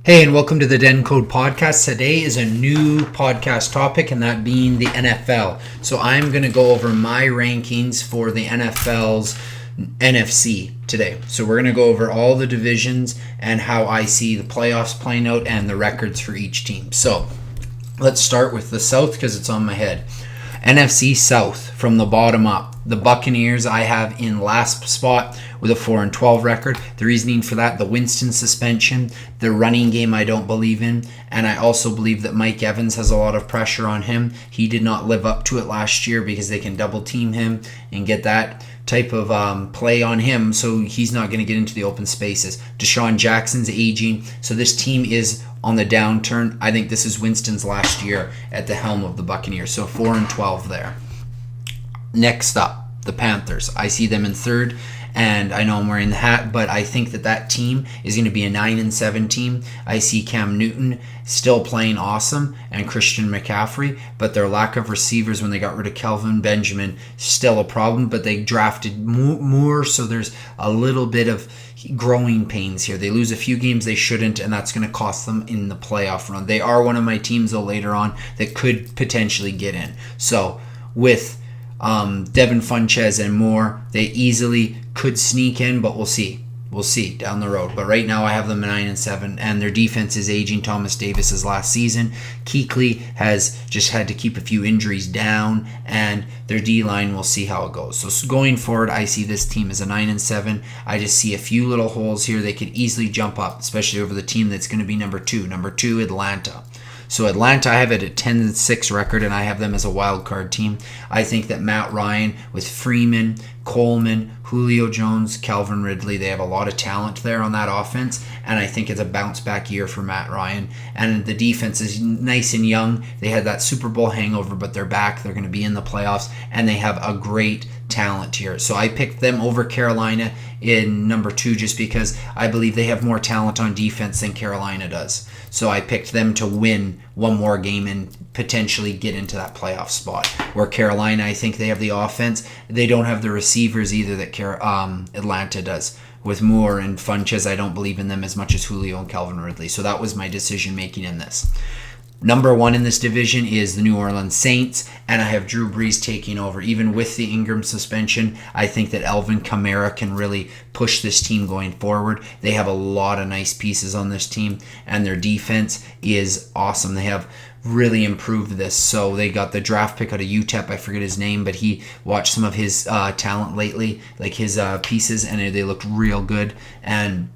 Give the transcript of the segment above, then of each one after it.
Hey, and welcome to the Den Code Podcast. Today is a new podcast topic, and that being the NFL. So I'm going to go over my rankings for the NFL's NFC today. So we're going to go over all the divisions and how I see the playoffs playing out and the records for each team. So let's start with the South because it's on my head. NFC South from the bottom up. The Buccaneers I have in last spot with a 4-12 record. The reasoning for that, the Winston suspension, the running game I don't believe in, and I also believe that Mike Evans has a lot of pressure on him. He did not live up to it last year because they can double team him and get that type of play on him, so he's not going to get into the open spaces. Deshaun Jackson's aging, so this team is on the downturn. I think this is Winston's last year at the helm of the Buccaneers, so 4-12 there. Next up, the Panthers. I see them in third, and I know I'm wearing the hat, but I think that team is going to be a 9-7 team. I see Cam Newton still playing awesome and Christian McCaffrey, but their lack of receivers when they got rid of Kelvin Benjamin still a problem, but they drafted more, so there's a little bit of growing pains here. They lose a few games they shouldn't, and that's going to cost them in the playoff run. They are one of my teams, though, later on that could potentially get in. So with Devin Funchess and more, they easily could sneak in, but we'll see. We'll see down the road. But right now I have them 9-7, and their defense is aging. Thomas Davis's last season. Kuechly has just had to keep a few injuries down, and their D-line, we'll see how it goes. So going forward, I see this team as a 9-7. I just see a few little holes here. They could easily jump up, especially over the team that's going to be number 2. Number 2, Atlanta. So Atlanta, I have it at 10-6 record, and I have them as a wild card team. I think that Matt Ryan with Freeman, Coleman, Julio Jones, Calvin Ridley, they have a lot of talent there on that offense, and I think it's a bounce back year for Matt Ryan. And the defense is nice and young. They had that Super Bowl hangover, but they're back. They're going to be in the playoffs, and they have a great talent here. So I picked them over Carolina in number 2 just because I believe they have more talent on defense than Carolina does. So I picked them to win one more game and potentially get into that playoff spot. Where Carolina, I think they have the offense. They don't have the receivers either that Atlanta does. With Moore and Funchess, I don't believe in them as much as Julio and Calvin Ridley. So that was my decision making in this. Number 1 in this division is the New Orleans Saints, and I have Drew Brees taking over. Even with the Ingram suspension, I think that Alvin Kamara can really push this team going forward. They have a lot of nice pieces on this team, and their defense is awesome. They have really improved this. So they got the draft pick out of UTEP. I forget his name, but he watched some of his talent lately, like his pieces, and they looked real good. And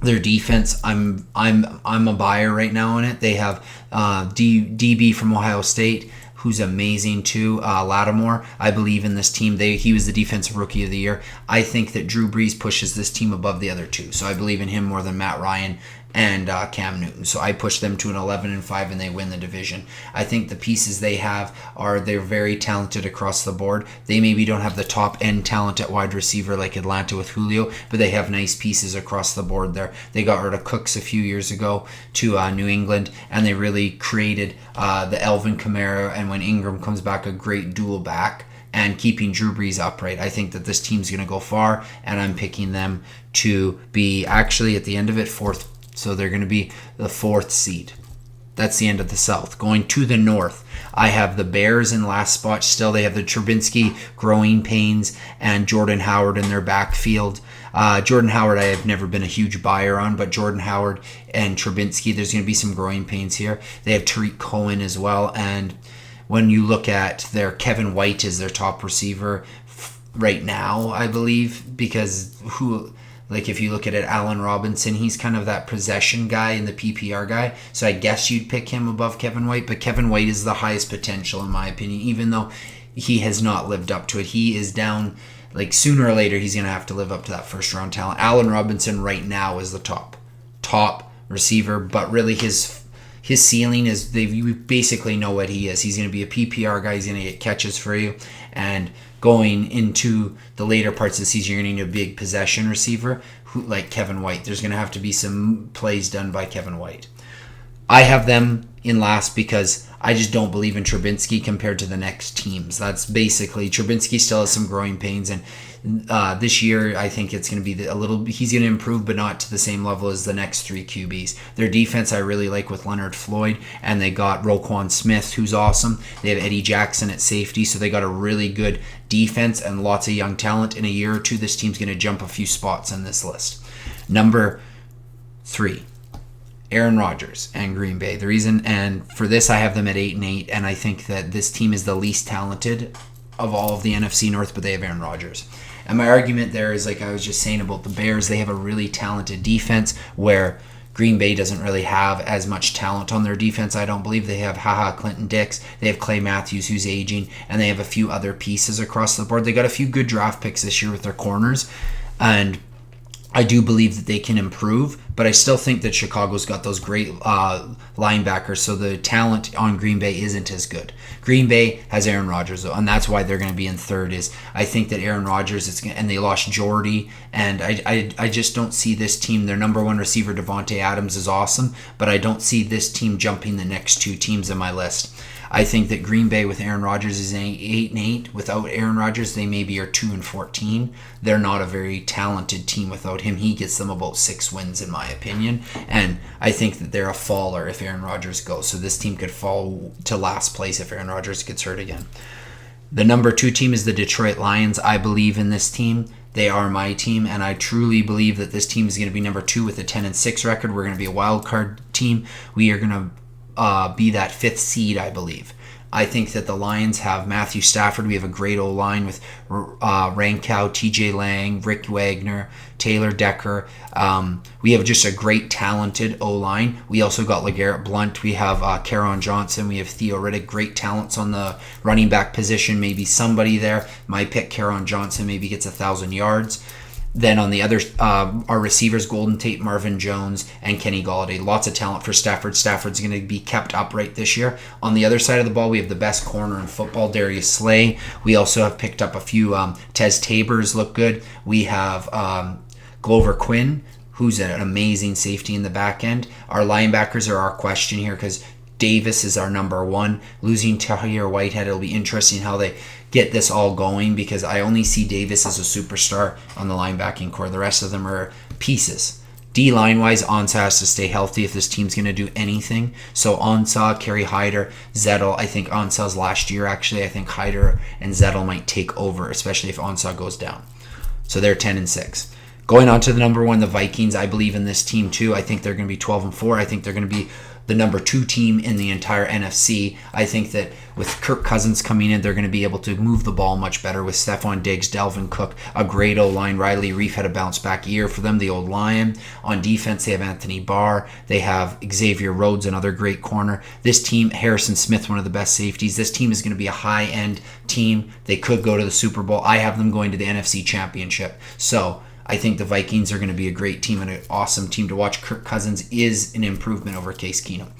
their defense, I'm a buyer right now on it. They have DB from Ohio State, who's amazing too. Lattimore, I believe in this team. He was the defensive rookie of the year. I think that Drew Brees pushes this team above the other two. So I believe in him more than Matt Ryan and Cam Newton. So I push them to an 11-5, and they win the division. I think the pieces they have they're very talented across the board. They maybe don't have the top end talent at wide receiver like Atlanta with Julio, but they have nice pieces across the board there. They got rid of Cooks a few years ago to New England, and they really created the Alvin Kamara, and when Ingram comes back, a great dual back and keeping Drew Brees upright. I think that this team's going to go far, and I'm picking them to be actually at the end of it 4th. So they're going to be the 4th seed. That's the end of the South. Going to the North, I have the Bears in last spot still. They have the Trubinsky growing pains and Jordan Howard in their backfield. Jordan Howard I have never been a huge buyer on, but Jordan Howard and Trubinsky, there's going to be some growing pains here. They have Tariq Cohen as well, and when you look at Kevin White is their top receiver right now, I believe, because if you look at it, Allen Robinson, he's kind of that possession guy and the PPR guy. So I guess you'd pick him above Kevin White. But Kevin White is the highest potential in my opinion, even though he has not lived up to it. He is down, sooner or later, he's going to have to live up to that first round talent. Allen Robinson right now is the top receiver, but really his ceiling is, you basically know what he is. He's going to be a PPR guy. He's going to get catches for you. And going into the later parts of the season, you're going to need a big possession receiver like Kevin White. There's going to have to be some plays done by Kevin White. I have them in last because I just don't believe in Trubinsky compared to the next teams. That's basically, Trubinsky still has some growing pains, and this year I think it's going to be he's going to improve, but not to the same level as the next three QBs. Their defense I really like with Leonard Floyd, and they got Roquan Smith, who's awesome. They have Eddie Jackson at safety, so they got a really good defense and lots of young talent. In a year or two, this team's going to jump a few spots on this list. Number 3. Aaron Rodgers and Green Bay. The reason, and for this I have them at 8-8, and I think that this team is the least talented of all of the NFC North, but they have Aaron Rodgers. And my argument there is, like I was just saying about the Bears, they have a really talented defense where Green Bay doesn't really have as much talent on their defense. I don't believe they have Clinton Dix. They have Clay Matthews, who's aging, and they have a few other pieces across the board. They got a few good draft picks this year with their corners, and I do believe that they can improve, but I still think that Chicago's got those great linebackers, so the talent on Green Bay isn't as good. Green Bay has Aaron Rodgers, though, and that's why they're going to be in third. Is I think that Aaron Rodgers, and they lost Jordy, and I just don't see this team. Their number one receiver, Devontae Adams, is awesome, but I don't see this team jumping the next two teams in my list. I think that Green Bay with Aaron Rodgers is 8-8. Without Aaron Rodgers, they maybe are 2-14. They're not a very talented team without him. He gets them about 6 wins, in my opinion. And I think that they're a faller if Aaron Rodgers goes. So this team could fall to last place if Aaron Rodgers gets hurt again. The number 2 team is the Detroit Lions. I believe in this team. They are my team, and I truly believe that this team is going to be number 2 with a 10-6 record. We're going to be a wild card team. We are going to be that 5th seed, I believe. I think that the Lions have Matthew Stafford. We have a great O-line with Rankow, TJ Lang, Rick Wagner, Taylor Decker. We have just a great talented O-line. We also got LeGarrette Blount. We have Kerryon Johnson. We have Theo Riddick. Great talents on the running back position. Maybe somebody there. My pick, Kerryon Johnson, maybe gets 1,000 yards. Then on the other, our receivers, Golden Tate, Marvin Jones, and Kenny Golladay. Lots of talent for Stafford. Stafford's going to be kept upright this year. On the other side of the ball, we have the best corner in football, Darius Slay. We also have picked up a few Tez Tabers look good. We have Glover Quinn, who's an amazing safety in the back end. Our linebackers are our question here because Davis is our number 1. Losing Tahir Whitehead, it'll be interesting how they get this all going because I only see Davis as a superstar on the linebacking core. The rest of them are pieces. D-line wise, Ansah has to stay healthy if this team's going to do anything. So Ansah, Kerry Hyder, Zettel. I think Ansah's last year actually. I think Hyder and Zettel might take over, especially if Ansah goes down. So they're 10-6. Going on to the number 1, the Vikings. I believe in this team too. I think they're going to be 12-4. I think they're going to be the number 2 team in the entire NFC. I think that with Kirk Cousins coming in, they're going to be able to move the ball much better with Stephon Diggs, Dalvin Cook, a great O-line. Riley Reif had a bounce-back year for them, the old Lion. On defense, they have Anthony Barr. They have Xavier Rhodes, another great corner. This team, Harrison Smith, one of the best safeties. This team is going to be a high-end team. They could go to the Super Bowl. I have them going to the NFC Championship. So I think the Vikings are going to be a great team and an awesome team to watch. Kirk Cousins is an improvement over Case Keenum.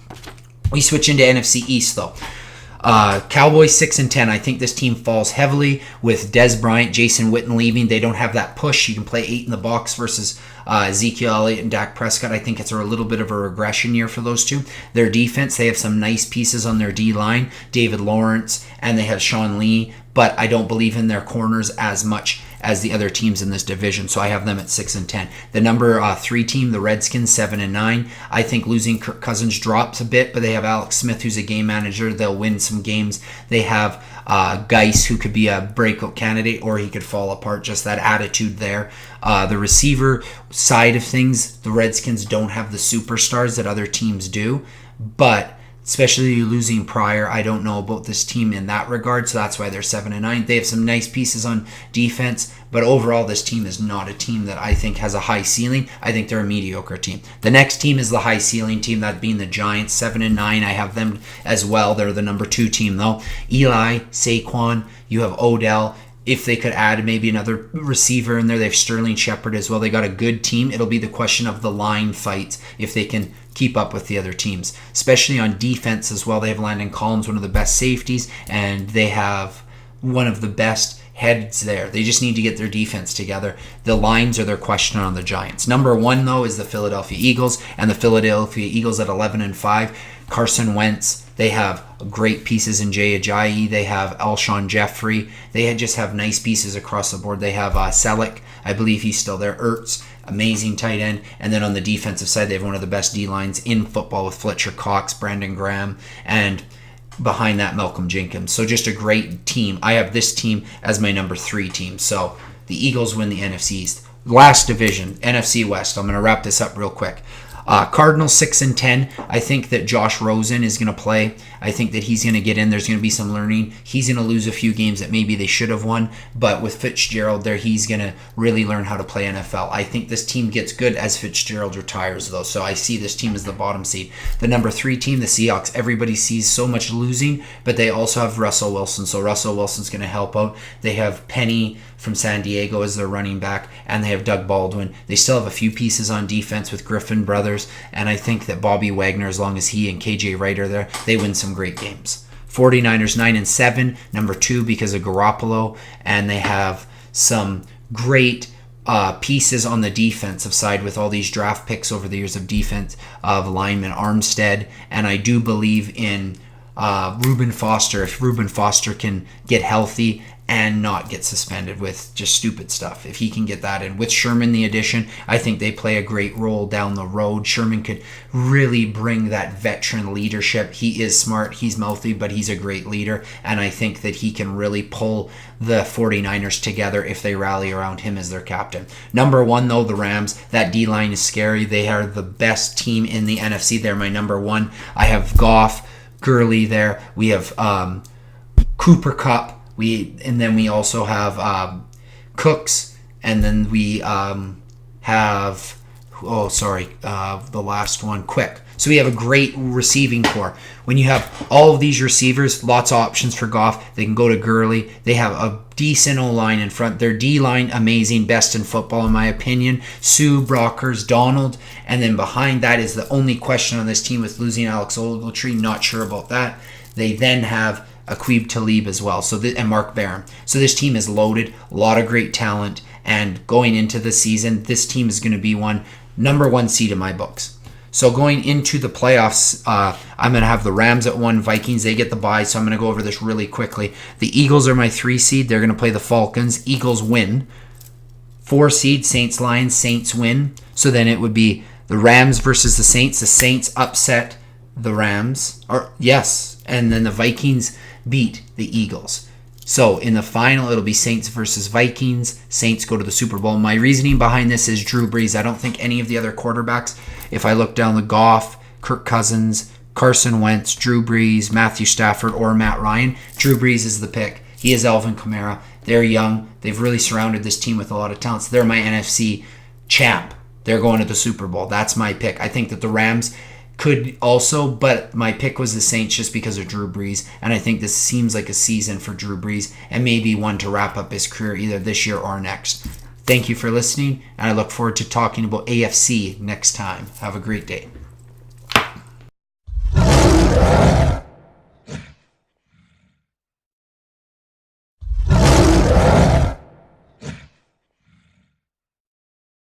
We switch into NFC East, though. Cowboys 6-10. I think this team falls heavily with Dez Bryant, Jason Witten leaving. They don't have that push. You can play 8 in the box versus Ezekiel Elliott and Dak Prescott. I think it's a little bit of a regression year for those two. Their defense, they have some nice pieces on their D-line. David Lawrence, and they have Sean Lee, but I don't believe in their corners as much as the other teams in this division, so I have them at 6-10. The number 3 team, the Redskins, 7-9. I think losing Kirk Cousins drops a bit, but they have Alex Smith, who's a game manager. They'll win some games. They have Geis, who could be a breakout candidate, or he could fall apart. Just that attitude there. The receiver side of things, the Redskins don't have the superstars that other teams do, but especially losing Pryor, I don't know about this team in that regard, so that's why they're 7-9. They have some nice pieces on defense, but overall this team is not a team that I think has a high ceiling. I think they're a mediocre team. The next team is the high ceiling team, that being the Giants, 7-9. I have them as well. They're the number 2 team though. Eli, Saquon, you have Odell. If they could add maybe another receiver in there, they have Sterling Shepard as well. They got a good team. It'll be the question of the line fights if they can keep up with the other teams, especially on defense as well. They have Landon Collins, one of the best safeties, and they have one of the best heads there. They just need to get their defense together. The lines are their question on the Giants. Number 1, though, is the Philadelphia Eagles, and the Philadelphia Eagles at 11-5. Carson Wentz, they have great pieces in Jay Ajayi. They have Alshon Jeffrey. They just have nice pieces across the board. They have Selleck. I believe he's still there. Ertz, amazing tight end. And then on the defensive side, they have one of the best D-lines in football with Fletcher Cox, Brandon Graham, and behind that, Malcolm Jenkins. So just a great team. I have this team as my number 3 team. So the Eagles win the NFC East. Last division, NFC West. I'm going to wrap this up real quick. Cardinals 6-10. I think that Josh Rosen is going to play. I think that he's going to get in. There's going to be some learning. He's going to lose a few games that maybe they should have won, but with Fitzgerald there, he's going to really learn how to play NFL. I think this team gets good as Fitzgerald retires, though, so I see this team as the bottom seed. The number 3 team, the Seahawks, everybody sees so much losing, but they also have Russell Wilson, so Russell Wilson's going to help out. They have Penny from San Diego as their running back, and they have Doug Baldwin. They still have a few pieces on defense with Griffin brothers, and I think that Bobby Wagner, as long as he and KJ Wright are there, they win some great games. 49ers 9-7, number 2 because of Garoppolo, and they have some great pieces on the defensive side with all these draft picks over the years of defense of lineman Armstead, and I do believe in Reuben Foster. If Reuben Foster can get healthy and not get suspended with just stupid stuff, if he can get that in. With Sherman, the addition, I think they play a great role down the road. Sherman could really bring that veteran leadership. He is smart, he's mouthy, but he's a great leader, and I think that he can really pull the 49ers together if they rally around him as their captain. Number 1, though, the Rams. That D-line is scary. They are the best team in the NFC. They're my number 1. I have Goff, Gurley there. We have Cooper Kupp. And then we also have Cooks, and then we have the last one, Quick. So we have a great receiving core. When you have all of these receivers, lots of options for Goff. They can go to Gurley. They have a decent O-line in front. Their D-line, amazing, best in football in my opinion. Sue, Brockers, Donald, and then behind that is the only question on this team with losing Alex Ogletree. Not sure about that. They then have Aqib Talib as well, and Mark Barron. So this team is loaded, a lot of great talent, and going into the season, this team is going to be number 1 seed in my books. So going into the playoffs, I'm going to have the Rams at 1, Vikings, they get the bye, so I'm going to go over this really quickly. The Eagles are my 3 seed. They're going to play the Falcons. Eagles win. 4 seed, Saints, Lions, Saints win. So then it would be the Rams versus the Saints. The Saints upset the Rams. And then the Vikings beat the Eagles. So in the final, it'll be Saints versus Vikings. Saints go to the Super Bowl. My reasoning behind this is Drew Brees. I don't think any of the other quarterbacks, if I look down the Goff, Kirk Cousins, Carson Wentz, Drew Brees, Matthew Stafford, or Matt Ryan, Drew Brees is the pick. He is Alvin Kamara. They're young. They've really surrounded this team with a lot of talents. They're my NFC champ. They're going to the Super Bowl. That's my pick. I think that the Rams could also, but my pick was the Saints just because of Drew Brees, and I think this seems like a season for Drew Brees and maybe one to wrap up his career either this year or next. Thank you for listening, and I look forward to talking about AFC next time. Have a great day.